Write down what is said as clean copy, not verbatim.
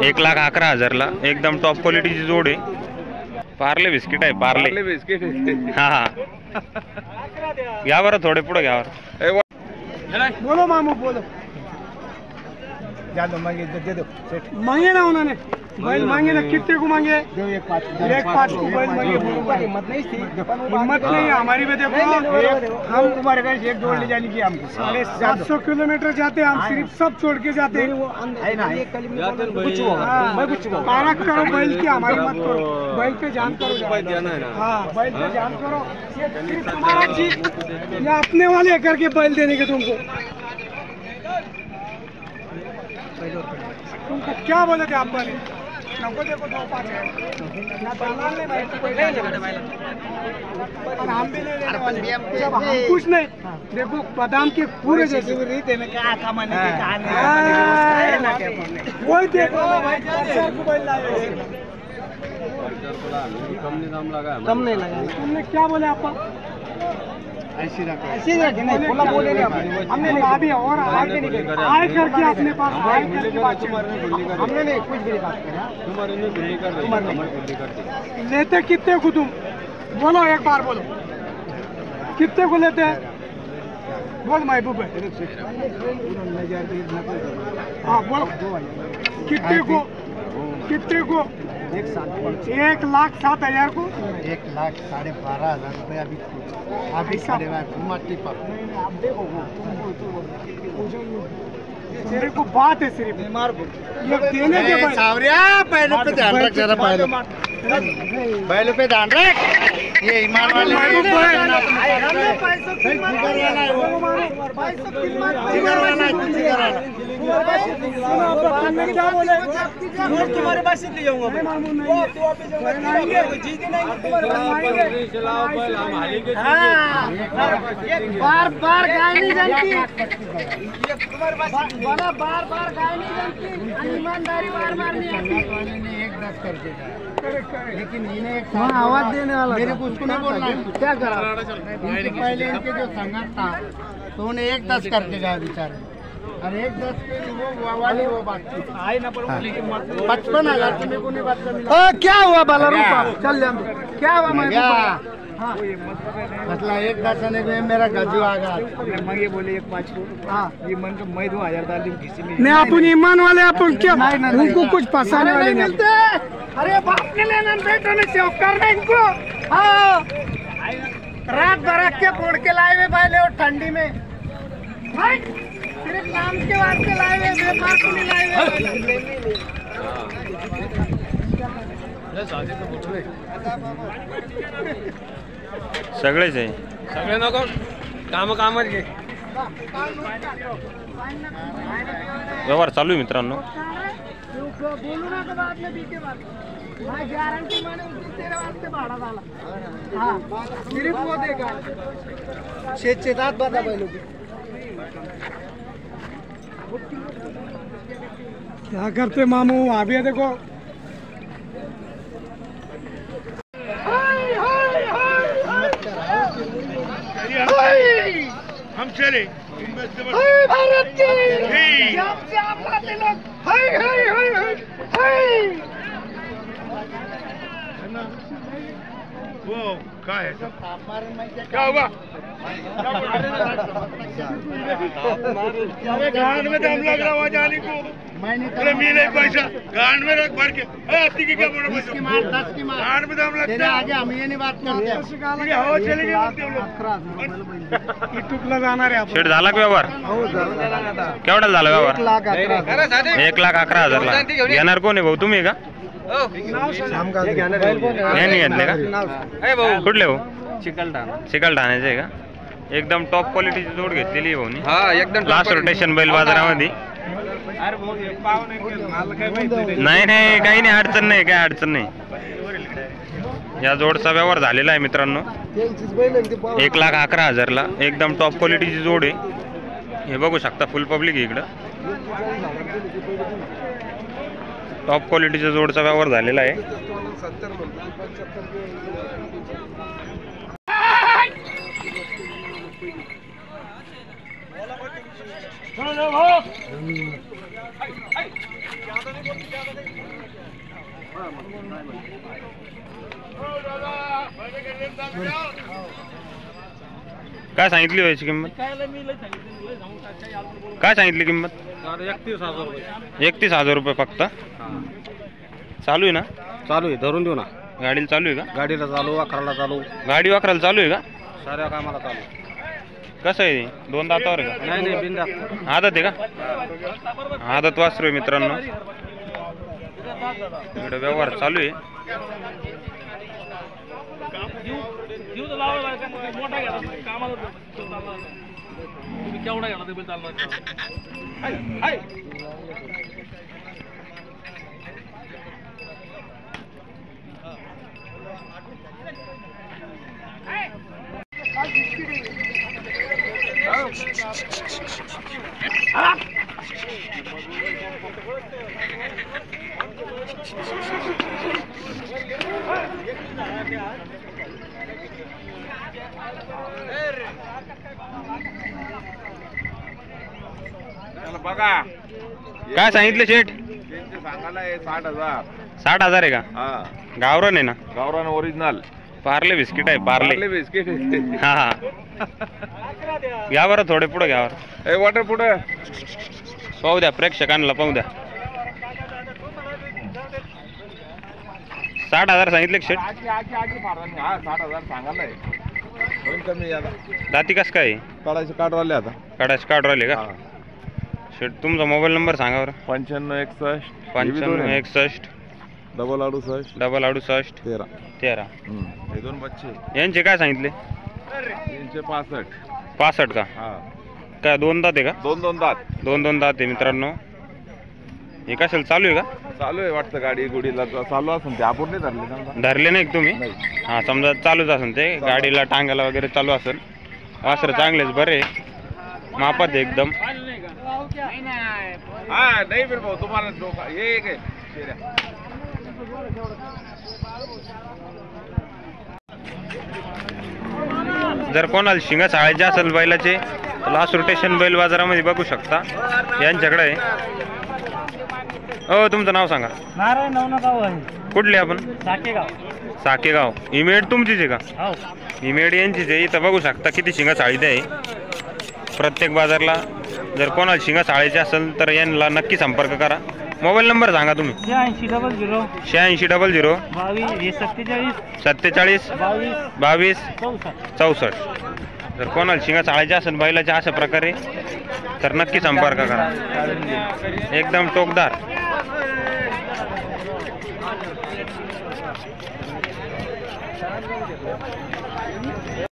एक लाख 11,000ला एकदम टॉप क्वालिटीची जोड आहे. पार्ले बिस्किट आहे, पार्ले बिस्किट. हा हा, घ्या बरं, थोडे पुढे घ्या बरं. बोलो मामू बोलो. मांगे दे दो, मांगे ना उन्होंने बैल मांगे ना. कितने को मांगे? एक पाँच को बैल मांगे. हिम्मत नहीं हमारी में. देखो हम तुम्हारे घर एक जोड़ ले जाने की हमको 750 किलोमीटर जाते हम, सिर्फ सब छोड़ के जाते. पारक करो बैल की, हमारी मत करो. बैल पे जान करो. हाँ बैल पे जान करो. सिर्फ तुम्हारा चीज या अपने वाले करके बैल देने के तुमको. तुमको क्या बोले थे आप वाले? नको देखो 2-5 है ना, दलाल ने भाई और हम भी नहीं लेने वाले. जब हम कुछ नहीं देखो बादाम के पूरे जैसे कोई देखो भाई कम नहीं लगा. तुमने क्या बोले आपका? ऐसी रखे नहीं बोला, बोले नहीं हमने. अभी और आगे नहीं आए करके अपने पास आए करके बात हमने नहीं कुछ भी बात करा. लेते कितने को तुम बोलो, एक बार बोलो कितने को लेते हैं? बोल महबूब है. हाँ बोलो कितने को? कितने को? 1,07,000 को. 1,12,500 रुपया अभी 12,500. आप देखो मेरे को बात है सिर्फ ये देने के पहले पे ध्यान रख जरा. पहले पे ध्यान रख. ये ईमान वाले क्या बोले? तुम्हारे पास ले जाऊंगा. बार बार गाय नहीं जानती. बार बार गाय नहीं जानती. ईमानदारी बार बार नहीं आती. 1,10 करके लेकिन इन्हें एक आवाज देने वाला मेरे को उसको नहीं बोलना. क्या करा? पहले इनके जो संगत था तो उन्हें 1,10 करके गया बेचारे. अरे 1,10 के वो वाली वो बात आई ना. 55,000 मेरे को नहीं बात करनी. क्या हुआ बाला रूपा? चल जाए. क्या हुआ मैं मतलब 1,10 आने में मेरा गजू आ गया. मंगे बोले 1,500 को. हाँ ये मन को मैं 2,000 डाल दूँ किसी में. नहीं अपन ईमान वाले अपन क्या उनको कुछ फंसाने वाले नहीं मिलते. अरे बाप के लेना बेटो ने सेव करना इनको. हाँ रात भर के फोड़ के लाए हुए पहले और ठंडी में सिर्फ नाम के वास्ते लाए हुए, व्यापार को नहीं लाए हुए. सगळेच आहे. सगळे नको काम घे. व्यवहार चालू आहे मित्रांनो. बोलू ना बाद में बीते बात. मैं गारंटी माने तेरे वास्ते भाड़ा डाला. हाँ सिर्फ वो देगा. शेतात बाधा बैलों की. क्या करते मामू? अभी देखो हम चले भारत की वो क्या है? क्या होगा? अरे गांड में दम लग रहा हुआ जाने को. अरे मिले पैसा गांड में रख भर के. अस्सी की क्या बोला? 10 की मार, 10 की मार. गांड में दम लगता है. आगे हम ये नहीं बात करते. हवा चले गए बोलते हम लोग. युट्यूबला जाणार आहे आपण. शेट झाला का व्यवहार? केवढा झाला व्यवहार? 1,11,000. 1,11,000ला घेणार कोण आहे भाऊ? तुम्ही का? यांनी घेतले का? कुठले भाऊ? चिकलठाण्याचे आहे का? एकदम टॉप क्वालिटीची जोड घेतलेली आहे भाऊनी. हा एकदम लास्ट रोटेशन बैल बाजारामध्ये. नाही नाही काही नाही, अडचण नाही, काय अडचण नाही. या जोडचा व्यवहार झालेला आहे मित्रांनो. 1,11,000ला एकदम टॉप क्वालिटीची जोड आहे. हे बघू शकता, फुल पब्लिक आहे इकडं. टॉप क्वालिटीच्या जोडचा व्यवहार झालेला आहे. काय सांगितली व्हायची किंमत? काय सांगितली किंमत? 31,000 रुपये फक्त. चालू आहे ना? चालू आहे, धरून देऊ ना. गाडीला चालू आहे का? गाडीला चालू, अकराला चालू, गाडी वाकराला चालू आहे का? साऱ्या कामाला चालू. कसं आहे? 2 दातावर आहे का? नाही बिंदा. आदत आहे का? आदत वासरू आहे मित्रांनो. इकडे व्यवहार चालू आहे. बघा काय सांगितलं शेठ? सांगायला 60,000. 60,000 आहे का? हा, गावरान आहे ना? गावरान ओरिजिनल पार्ले बिस्किट आहे पार्ले. बिस्किट. हा हा. घ्या बरं थोडे पुढे घ्या बरं. वॉटर पुढे पाहू द्या प्रेक्षकांना पाहू द्या. 60,000 सांगितले शेठ. हा 60,000 सांगायला कमी आता. दाती कस काय? काढायचे काढवाले आता. काढायचे काढ राहिले का शेठ? तुमचा मोबाईल नंबर सांगा बरं. 9561 9561 68 68 13. 13. हे 2 बच्चे यांचे काय सांगितले? 365. 65 का? हा, काय 2 दात आहे का? 2 दात 2 दात आहे मित्रांनो. हे कशाला चालू आहे का? चालू आहे वाटतं. गाडी गुडीला चालू असून ते आपण नाही धरले समजा. धरले नाही का तुम्ही? नाही. हा समजा चालूच असेल ते गाडीला टांगायला वगैरे चालू असेल. वासर चांगलेच बरे मापात आहे एकदम. हा नाही फिर भाऊ तुम्हाला हे काय जर कोणाला शिंगा चाळायचे असेल बैलाचे तर लास्ट रोटेशन बैल बाजारामध्ये बघू शकता यांच्याकडे आहे. हो तुमचं नाव सांगा. नारायण नवनाथराव आहे, कुठले आपण? साकेगाव. साकेगाव. इमेड तुमचीच आहे का? हो. इमेड यांचीच आहे. इथं बघू शकता किती शिंगा चाळीत आहे प्रत्येक बाजारला. जर कोणाला शिंगा चाळायचे असेल तर यांना नक्की संपर्क करा. मोबाईल नंबर सांगा तुम्ही. 8600 8600 22 22 64 64. जर कोणाला शिंगा चाळायचे असेल बैलाच्या अशा प्रकारे तर नक्की संपर्क करा. एकदम टोकदार.